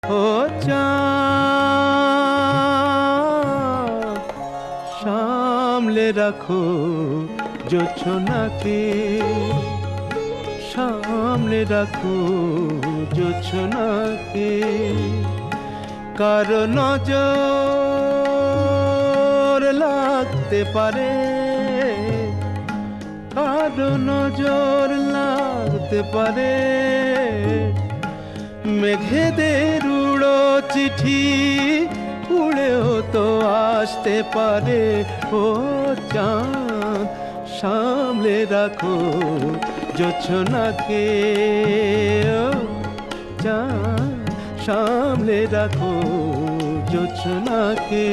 ও চাঁদ সামলে রাখো জোছনাকে, সামলে রাখো জোছনাকে। কারো নজর লাগতে পারে, কারো নজর লাগতে পারে। মেঘেদের উড়ো চিঠি উড়েও তো আসতে পারে। ও চাঁদ সামলে রাখো জোছনাকে, ও চাঁদ সামলে রাখো জোছনাকে।